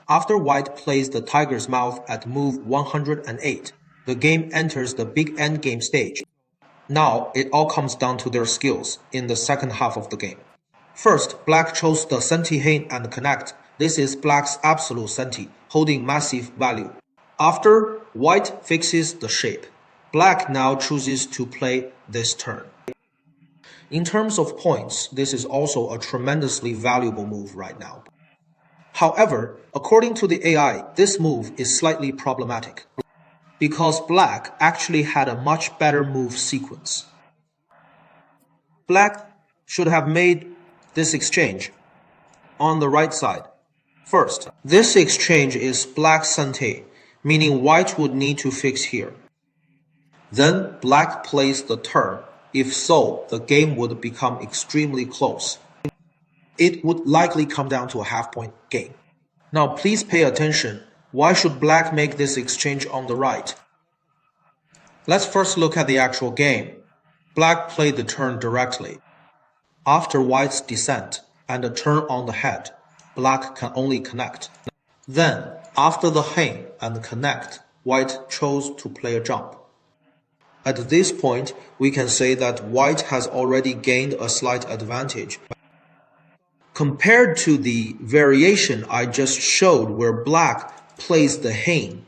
After white plays the tiger's mouth at move 108, the game enters the big endgame stage. Now it all comes down to their skills in the second half of the game. First, black chose the senti Hein and connect. This is black's absolute senti, holding massive value. After, white fixes the shape. Black now chooses to play this turn. In terms of points, this is also a tremendously valuable move right now. However, according to the AI, this move is slightly problematic because black actually had a much better move sequence. Black should have made this exchange on the right side. First, this exchange is black senti, meaning white would need to fix here. Then black plays the turn. If so, the game would become extremely close. It would likely come down to a half-point game. Now please pay attention. Why should black make this exchange on the right? Let's first look at the actual game. Black played the turn directly. After white's descent and a turn on the head, black can only connect. Then, after the Hein and connect, white chose to play a jump. At this point, we can say that white has already gained a slight advantage. Compared to the variation I just showed where black plays the Hein,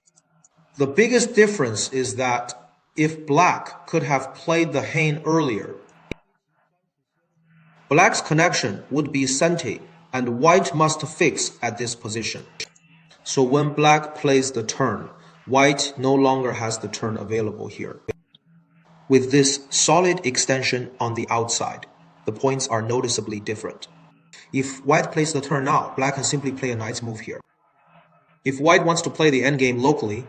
the biggest difference is that if black could have played the Hein earlier, black's connection would be senti and white must fix at this position. So when black plays the turn, white no longer has the turn available here. With this solid extension on the outside, the points are noticeably different. If white plays the turn now, black can simply play a nice move here. If white wants to play the endgame locally,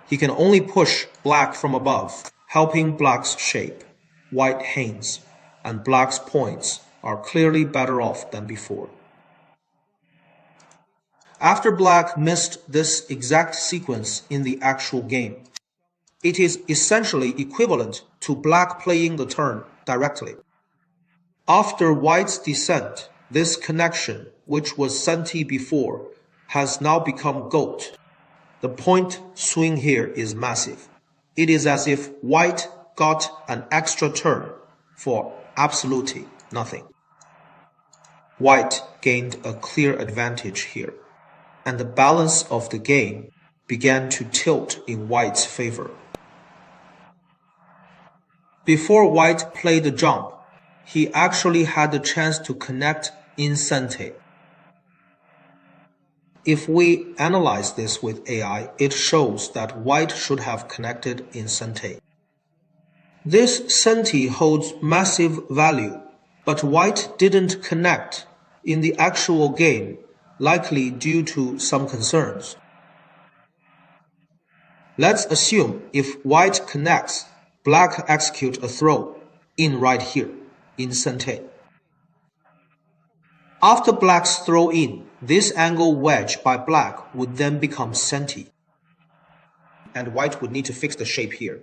he can only push black from above, helping black's shape. White Heins and black's points are clearly better off than before. After black missed this exact sequence in the actual game, it is essentially equivalent to black playing the turn directly. After white's descent, this connection, which was senti before, has now become goat. The point swing here is massive. It is as if white got an extra turn for absolutely nothing. White gained a clear advantage here, and the balance of the game began to tilt in white's favor. Before white played the jump, he actually had the chance to connect in senti. If we analyze this with AI, it shows that white should have connected in senti. This senti holds massive value, but white didn't connect in the actual game, likely due to some concerns. Let's assume if white connects, black execute a throw in right here, in senti. After black's throw in, this angle wedge by black would then become senti, and white would need to fix the shape here.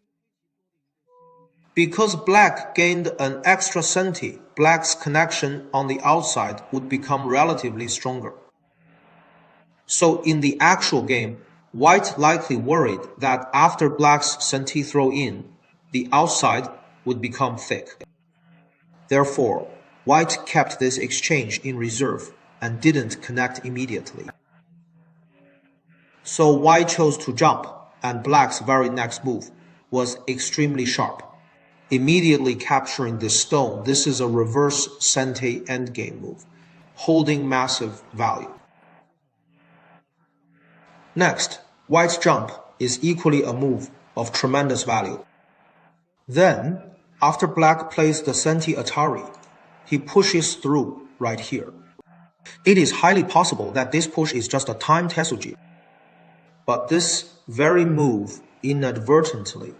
Because black gained an extra senti, black's connection on the outside would become relatively stronger. So in the actual game, white likely worried that after black's senti throw in, the outside would become thick. Therefore, white kept this exchange in reserve and didn't connect immediately. So white chose to jump, and black's very next move was extremely sharp. Immediately capturing this stone, this is a reverse senti endgame move, holding massive value. Next, white's jump is equally a move of tremendous value. Then, after black plays the senti Atari, he pushes through right here. It is highly possible that this push is just a time tesuji, but this very move inadvertently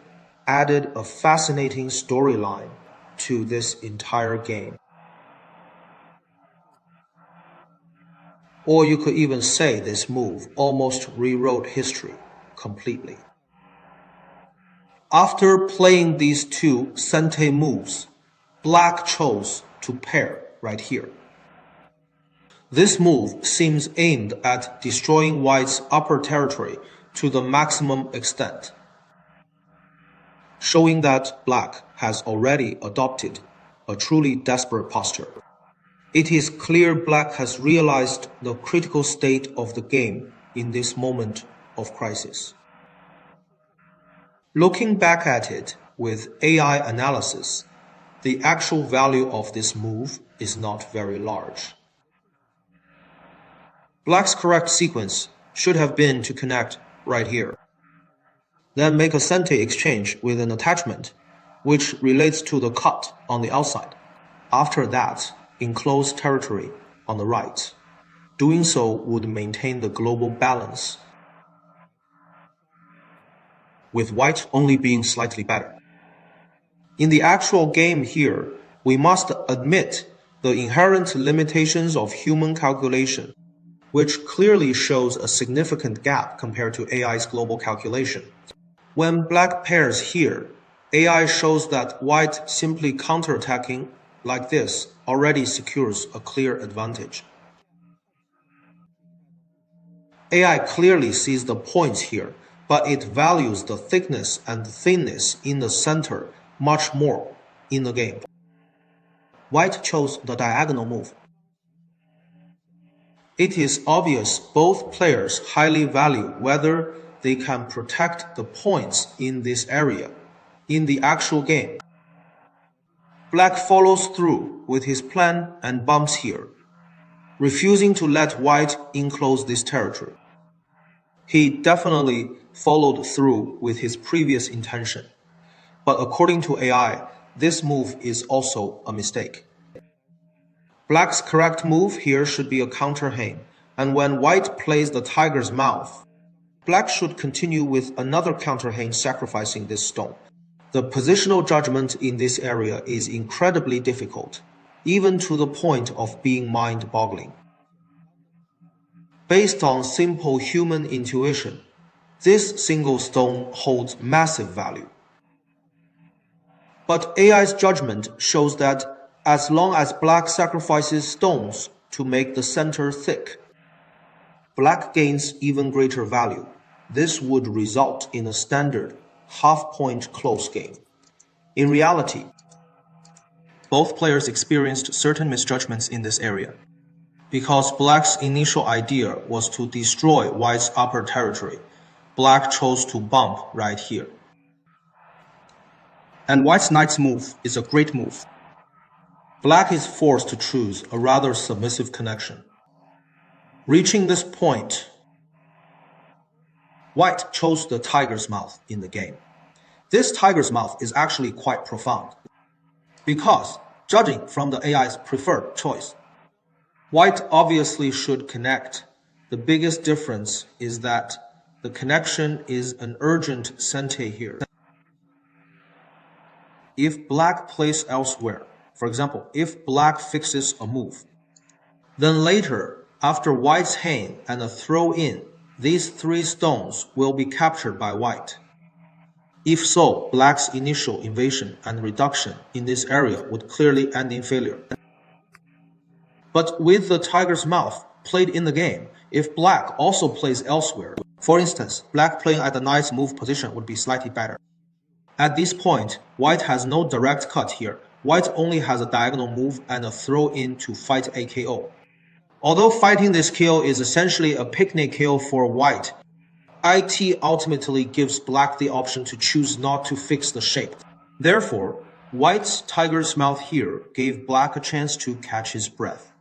added a fascinating storyline to this entire game. Or you could even say this move almost rewrote history completely. After playing these two senti moves, black chose to pair right here. This move seems aimed at destroying white's upper territory to the maximum extent, showing that black has already adopted a truly desperate posture. It is clear black has realized the critical state of the game in this moment of crisis. Looking back at it with AI analysis, the actual value of this move is not very large. Black's correct sequence should have been to connect right here. Then make a Sente exchange with an attachment, which relates to the cut on the outside. After that, enclose territory on the right. Doing so would maintain the global balance, with white only being slightly better. In the actual game here, we must admit the inherent limitations of human calculation, which clearly shows a significant gap compared to AI's global calculation. When black pairs here, AI shows that white simply counterattacking like this already secures a clear advantage. AI clearly sees the points here, but it values the thickness and thinness in the center much more in the game. White chose the diagonal move. It is obvious both players highly value whether they can protect the points in this area in the actual game. Black follows through with his plan and bumps here, refusing to let white enclose this territory. He definitely followed through with his previous intention, but according to AI, this move is also a mistake. Black's correct move here should be a counter Hain, and when white plays the tiger's mouth, black should continue with another counter Hain sacrificing this stone. The positional judgment in this area is incredibly difficult, even to the point of being mind-boggling. Based on simple human intuition, this single stone holds massive value. But AI's judgment shows that as long as black sacrifices stones to make the center thick, black gains even greater value. This would result in a standard half-point close game. In reality, both players experienced certain misjudgments in this area. Because black's initial idea was to destroy white's upper territory, black chose to bump right here. And white's knight's move is a great move. Black is forced to choose a rather submissive connection. Reaching this point, white chose the tiger's mouth in the game. This tiger's mouth is actually quite profound, because, judging from the AI's preferred choice, white obviously should connect. The biggest difference is that the connection is an urgent Sente here. If black plays elsewhere, for example, if black fixes a move, then later, after white's Hain and a throw-in, these three stones will be captured by white. If so, black's initial invasion and reduction in this area would clearly end in failure. But with the tiger's mouth played in the game, if black also plays elsewhere, for instance, black playing at the knight's move position would be slightly better. At this point, white has no direct cut here. White only has a diagonal move and a throw-in to fight a KO. Although fighting this KO is essentially a picnic KO for white, IT ultimately gives black the option to choose not to fix the shape. Therefore, white's tiger's mouth here gave black a chance to catch his breath.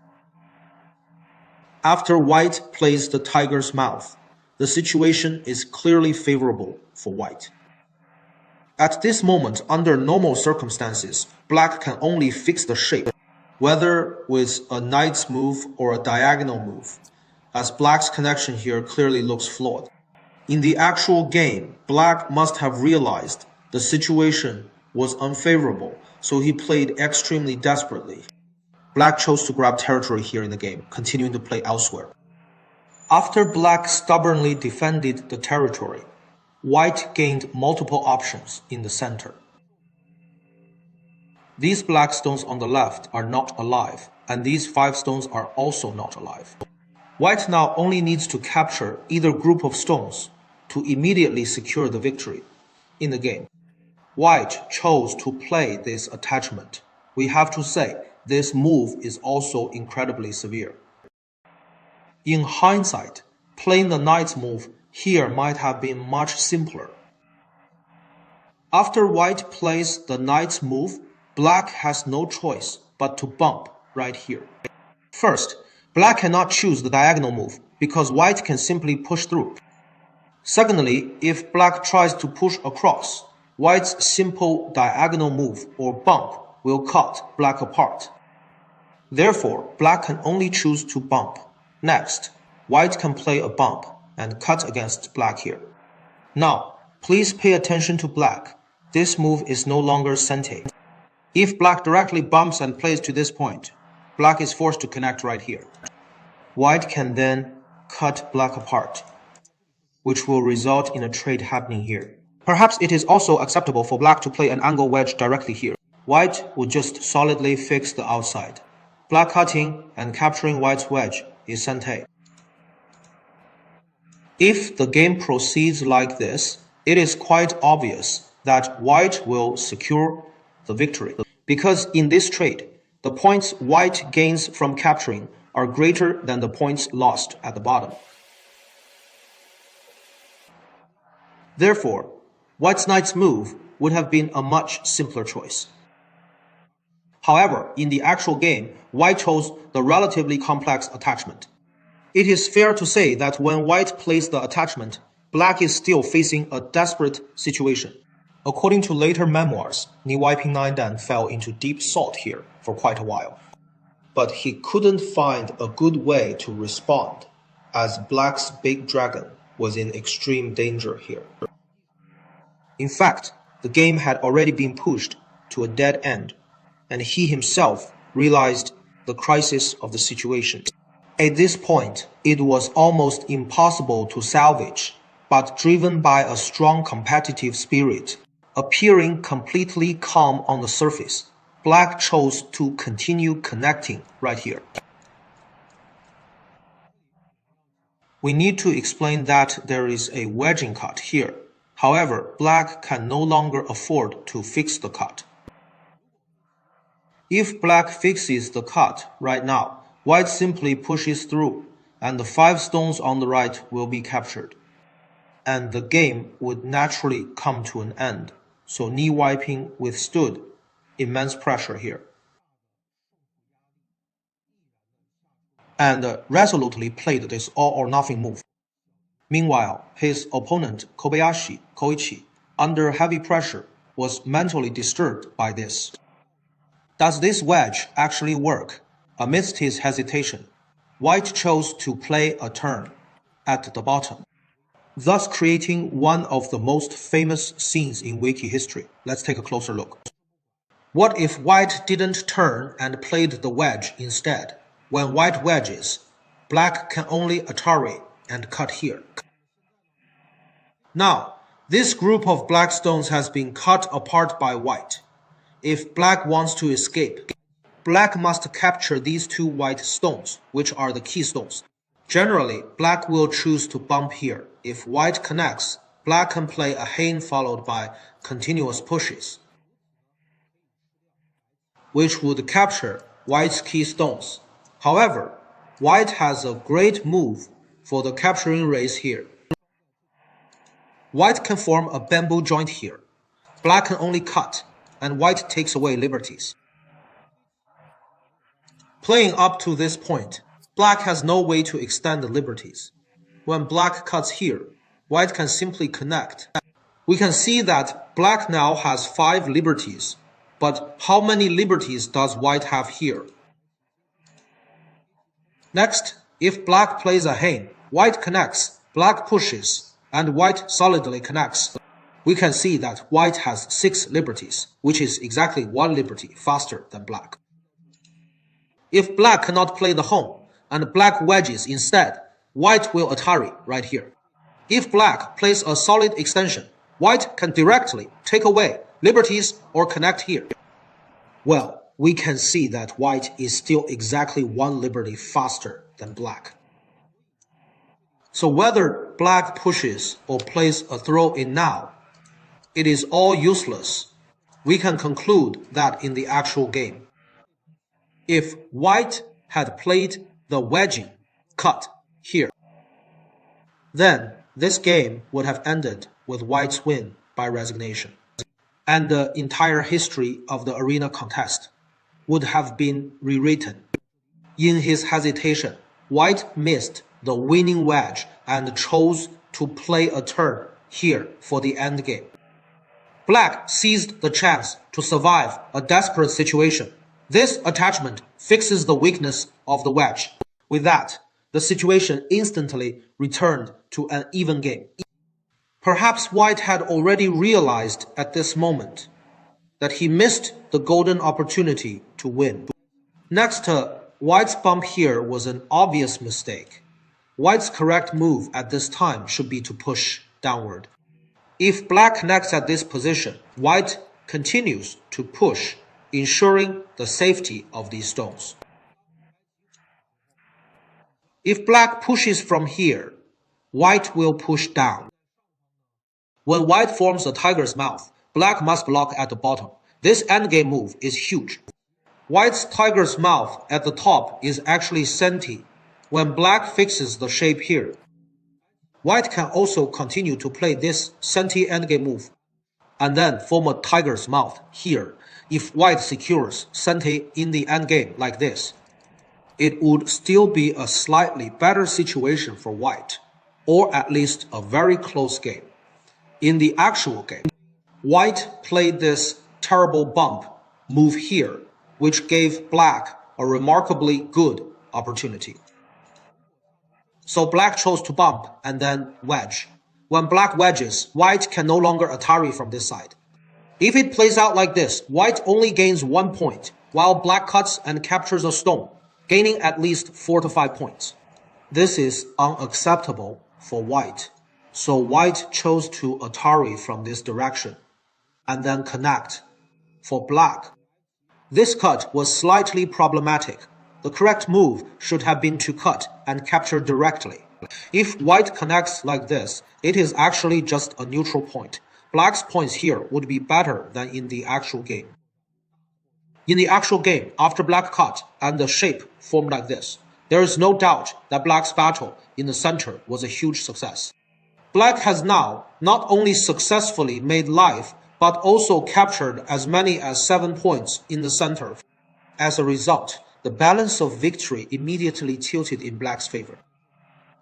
After white plays the tiger's mouth, the situation is clearly favorable for white. At this moment, under normal circumstances, black can only fix the shape, whether with a knight's move or a diagonal move, as black's connection here clearly looks flawed. In the actual game, black must have realized the situation was unfavorable, so he played extremely desperately. Black chose to grab territory here in the game, continuing to play elsewhere. After black stubbornly defended the territory, white gained multiple options in the center. These black stones on the left are not alive, and these 5 stones are also not alive. White now only needs to capture either group of stones to immediately secure the victory in the game. White chose to play this attachment. We have to say this move is also incredibly severe. In hindsight, playing the knight's move here might have been much simpler. After white plays the knight's move, black has no choice but to bump right here. First, black cannot choose the diagonal move because white can simply push through. Secondly, if black tries to push across, white's simple diagonal move or bump will cut black apart. Therefore, black can only choose to bump. Next, white can play a bump and cut against black here. Now, please pay attention to black. This move is no longer sente. If black directly bumps and plays to this point, black is forced to connect right here. White can then cut black apart, which will result in a trade happening here. Perhaps it is also acceptable for black to play an angle wedge directly here. White would just solidly fix the outside. Black cutting and capturing white's wedge is sente. If the game proceeds like this, it is quite obvious that white will secure the victory, because in this trade, the points white gains from capturing are greater than the points lost at the bottom. Therefore, white's knight's move would have been a much simpler choice. However, in the actual game, white chose the relatively complex attachment. It is fair to say that when white plays the attachment, black is still facing a desperate situation. According to later memoirs, Nie Weiping fell into deep thought here for quite a while. But he couldn't find a good way to respond, as black's big dragon was in extreme danger here. In fact, the game had already been pushed to a dead end, and he himself realized the crisis of the situation. At this point, it was almost impossible to salvage, but driven by a strong competitive spirit, appearing completely calm on the surface, black chose to continue connecting right here. We need to explain that there is a wedging cut here. However, black can no longer afford to fix the cut. If black fixes the cut right now, white simply pushes through, and the 5 stones on the right will be captured. And the game would naturally come to an end, so Nie Weiping withstood immense pressure here, and resolutely played this all-or-nothing move. Meanwhile, his opponent, Kobayashi Koichi, under heavy pressure, was mentally disturbed by this. Does this wedge actually work? Amidst his hesitation, white chose to play a turn at the bottom, thus creating one of the most famous scenes in wiki history. Let's take a closer look. What if white didn't turn and played the wedge instead? When white wedges, black can only atari and cut here. Now, this group of black stones has been cut apart by white. If black wants to escape, black must capture these 2 white stones, which are the key stones. Generally, black will choose to bump here. If white connects, black can play a Hain followed by continuous pushes, which would capture white's key stones. However, white has a great move for the capturing race here. White can form a bamboo joint here. Black can only cut, and white takes away liberties. Playing up to this point, black has no way to extend the liberties. When black cuts here, white can simply connect. We can see that black now has 5 liberties, but how many liberties does white have here? Next, if black plays a Hain, white connects, black pushes, and white solidly connects. We can see that white has 6 liberties, which is exactly 1 liberty faster than black. If black cannot play the home, and black wedges instead, white will atari right here. If black plays a solid extension, white can directly take away liberties or connect here. Well, we can see that white is still exactly 1 liberty faster than black. So whether black pushes or plays a throw-in now, it is all useless. We can conclude that in the actual game. If white had played the wedgie cut here, then this game would have ended with white's win by resignation, and the entire history of the arena contest would have been rewritten. In his hesitation, white missed the winning wedge and chose to play a turn here for the endgame. Black seized the chance to survive a desperate situation. This attachment fixes the weakness of the wedge. With that, the situation instantly returned to an even game. Perhaps white had already realized at this moment that he missed the golden opportunity to win. Next, white's bump here was an obvious mistake. White's correct move at this time should be to push downward. If black connects at this position, white continues to push, ensuring the safety of these stones. If black pushes from here, white will push down. When white forms a tiger's mouth, black must block at the bottom. This endgame move is huge. White's tiger's mouth at the top is actually senti. When black fixes the shape here, white can also continue to play this senti endgame move and then form a tiger's mouth here. If white secures senti in the endgame like this, it would still be a slightly better situation for white, or at least a very close game. In the actual game, white played this terrible bump move here, which gave black a remarkably good opportunity. So black chose to bump and then wedge. When black wedges, white can no longer Atari from this side. If it plays out like this, white only gains 1 point, while black cuts and captures a stone, gaining at least 4 to 5 points. This is unacceptable for white, so white chose to Atari from this direction, and then connect. For black, this cut was slightly problematic. The correct move should have been to cut and capture directly. If white connects like this, it is actually just a neutral point. Black's points here would be better than in the actual game. In the actual game, after black cut and the shape formed like this, there is no doubt that black's battle in the center was a huge success. Black has now not only successfully made life, but also captured as many as 7 points in the center. As a result, the balance of victory immediately tilted in black's favor.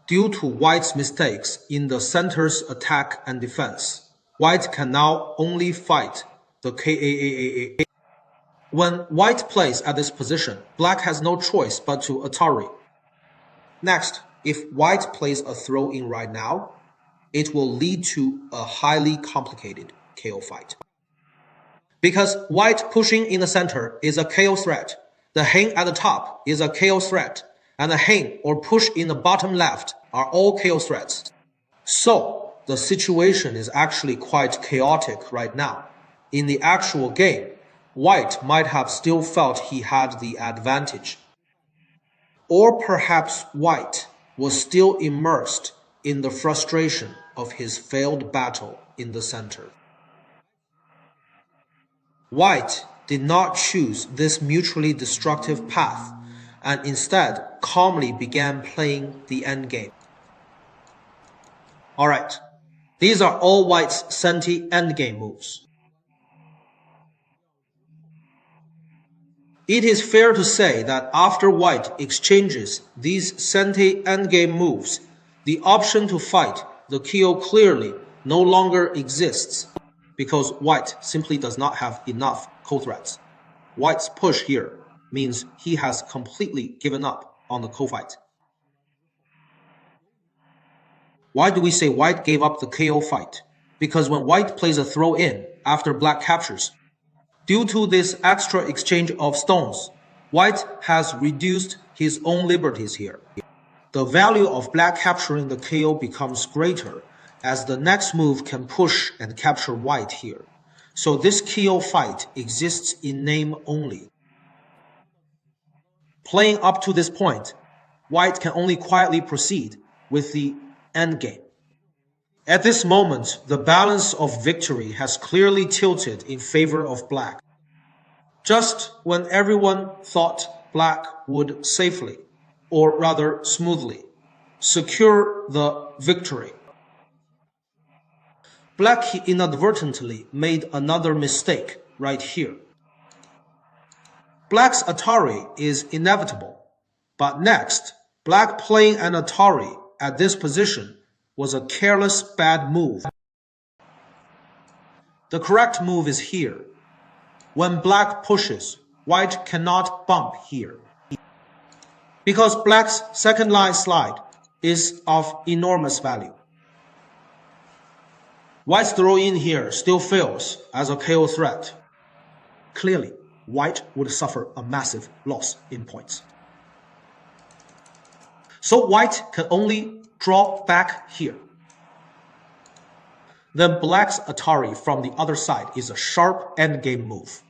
Due to white's mistakes in the center's attack and defense, white can now only fight the KAAAA. When white plays at this position, black has no choice but to Atari. Next, if white plays a throw-in right now, it will lead to a highly complicated KO fight. Because white pushing in the center is a KO threat, the hang at the top is a KO threat, and the hang or push in the bottom left are all KO threats. So, the situation is actually quite chaotic right now. In the actual game, white might have still felt he had the advantage. Or perhaps white was still immersed in the frustration of his failed battle in the center. White did not choose this mutually destructive path and instead calmly began playing the endgame. Alright, these are all white's senti endgame moves. It is fair to say that after white exchanges these senti endgame moves, the option to fight the KO clearly no longer exists because white simply does not have enough co-threats. White's push here means he has completely given up on the co-fight. Why do we say white gave up the KO fight? Because when white plays a throw-in after black captures, due to this extra exchange of stones, white has reduced his own liberties here. The value of black capturing the KO becomes greater as the next move can push and capture white here. So this KO fight exists in name only. Playing up to this point, white can only quietly proceed with the endgame. At this moment, the balance of victory has clearly tilted in favor of black. Just when everyone thought black would safely, or rather smoothly, secure the victory, black inadvertently made another mistake right here. Black's Atari is inevitable, but next, black playing an Atari at this position was a careless bad move. The correct move is here. When black pushes, white cannot bump here. Because black's second line slide is of enormous value. White's throw in here still fails as a KO threat. Clearly, white would suffer a massive loss in points. So white can only draw back here. Then black's Atari from the other side is a sharp endgame move.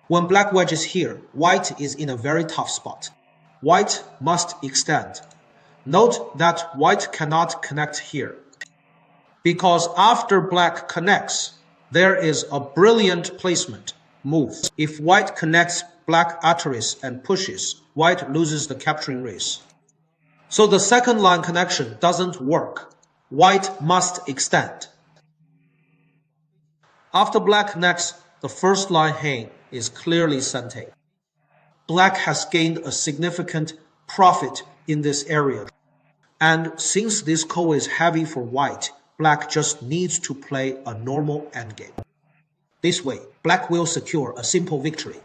When black wedges here, white is in a very tough spot. White must extend. Note that white cannot connect here, because after black connects, there is a brilliant placement move. If white connects black Ataris and pushes, white loses the capturing race. So the second line connection doesn't work. White must extend. After black connects, the first line hang is clearly sente. Black has gained a significant profit in this area. And since this ko is heavy for white, black just needs to play a normal endgame. This way, black will secure a simple victory.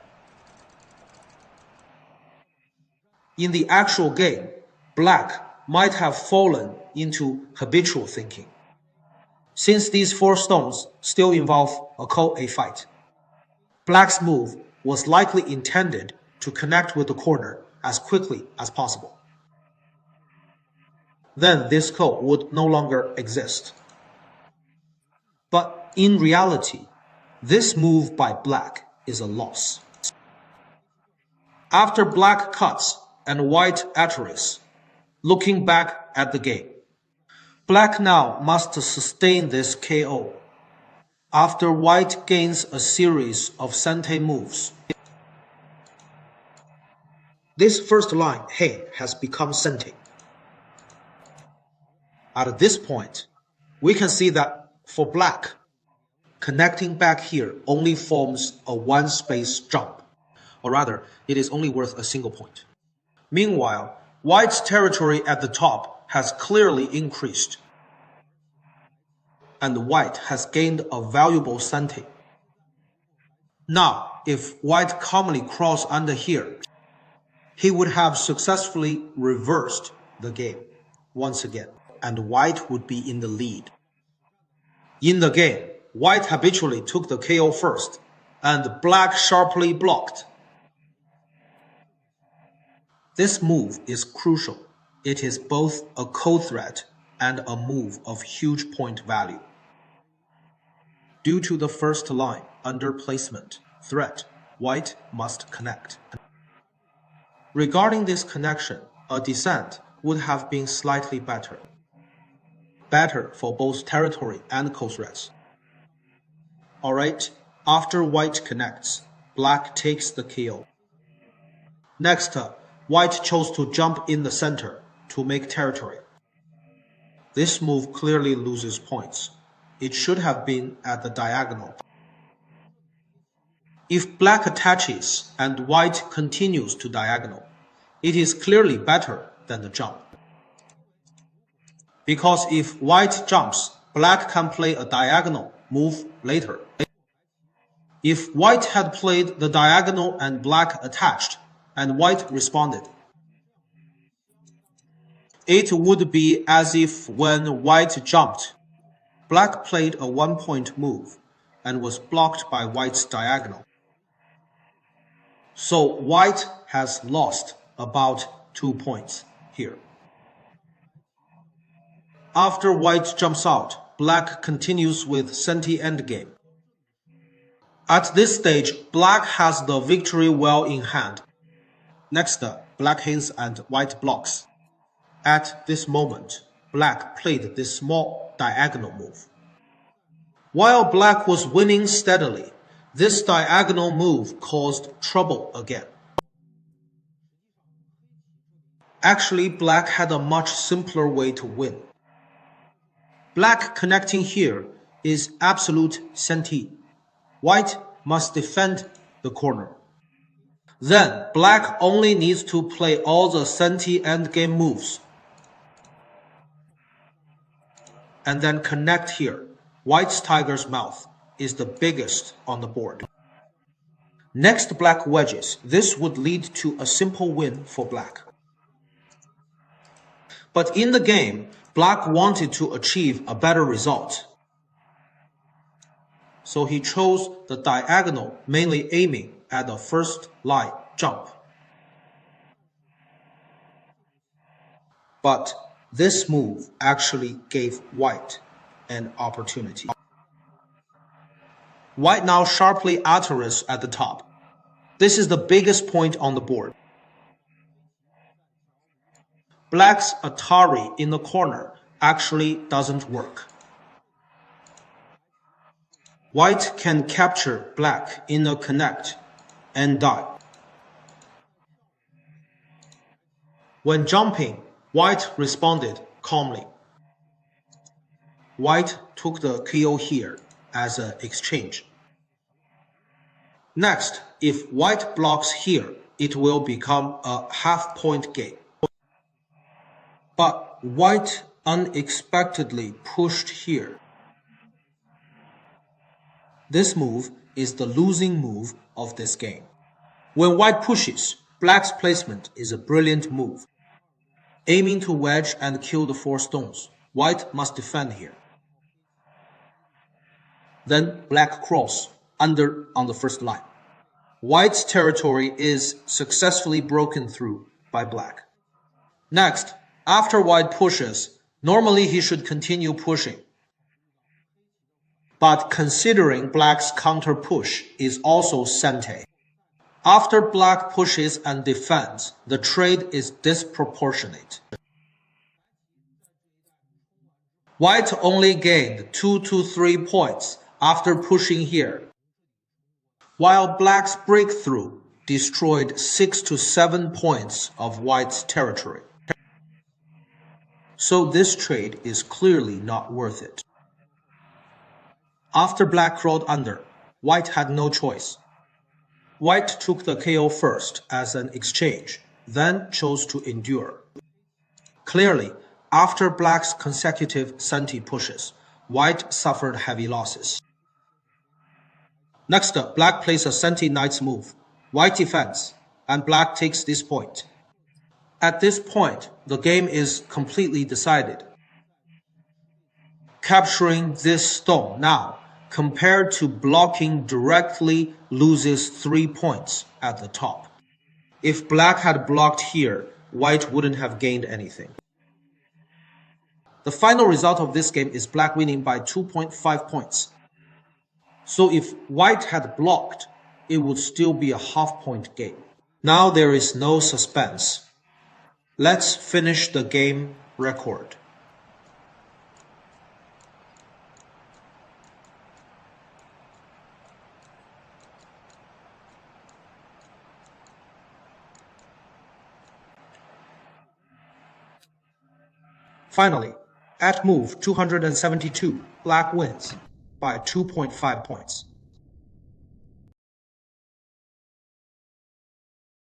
In the actual game, black might have fallen into habitual thinking, since these four stones still involve a ko-a fight. Black's move was likely intended to connect with the corner as quickly as possible. Then this ko would no longer exist. But in reality, this move by black is a loss. After black cuts and white Ataris, looking back at the game, black now must sustain this KO. After white gains a series of sente moves, this first line hei has become sente. At this point, we can see that for black, connecting back here only forms a one-space jump, or rather, it is only worth a single point. Meanwhile, white's territory at the top has clearly increased, and white has gained a valuable sente. Now, if white calmly crossed under here, he would have successfully reversed the game once again, and white would be in the lead. In the game, white habitually took the KO first, and black sharply blocked. This move is crucial. It is both a co-threat and a move of huge point value. Due to the first line, under placement, threat, white must connect. Regarding this connection, a descent would have been slightly better. Better for both territory and co-threats. Alright, after white connects, black takes the KO. Next up, white chose to jump in the center to make territory. This move clearly loses points. It should have been at the diagonal. If black attaches and white continues to diagonal, it is clearly better than the jump. Because if white jumps, black can play a diagonal move later. If white had played the diagonal and black attached, and white responded, it would be as if when white jumped, black played a one-point move and was blocked by white's diagonal. So white has lost about 2 points here. After white jumps out, black continues with sente endgame. At this stage, black has the victory well in hand. Next, black hands and white blocks. At this moment, black played this small diagonal move. While black was winning steadily, this diagonal move caused trouble again. Actually, black had a much simpler way to win. Black connecting here is absolute senti. White must defend the corner. Then, black only needs to play all the senti endgame moves. And then connect here. White's tiger's mouth is the biggest on the board. Next, black wedges. This would lead to a simple win for black. But in the game, black wanted to achieve a better result. So he chose the diagonal, mainly aiming at the first line jump. But this move actually gave white an opportunity. White now sharply alters at the top. This is the biggest point on the board. Black's Atari in the corner actually doesn't work. White can capture black in a connect and die. When jumping, white responded calmly. White took the KO here as an exchange. Next, if white blocks here, it will become a half-point game. But white unexpectedly pushed here. This move is the losing move of this game. When white pushes, black's placement is a brilliant move. Aiming to wedge and kill the 4 stones, white must defend here. Then black cross under on the first line. White's territory is successfully broken through by black. Next, after white pushes, normally he should continue pushing. But considering black's counter push is also sente. After black pushes and defends, the trade is disproportionate. White only gained 2 to 3 points after pushing here, while black's breakthrough destroyed 6 to 7 points of white's territory. So this trade is clearly not worth it. After black crawled under, white had no choice. White took the KO first as an exchange, then chose to endure. Clearly, after black's consecutive senti pushes, white suffered heavy losses. Next up, black plays a senti knight's move. White defends, and black takes this point. At this point, the game is completely decided. Capturing this stone now, compared to blocking directly, loses 3 points at the top. If black had blocked here, white wouldn't have gained anything. The final result of this game is black winning by 2.5 points. So if white had blocked, it would still be a half-point game. Now there is no suspense. Let's finish the game record. Finally, at move 272, black wins by 2.5 points.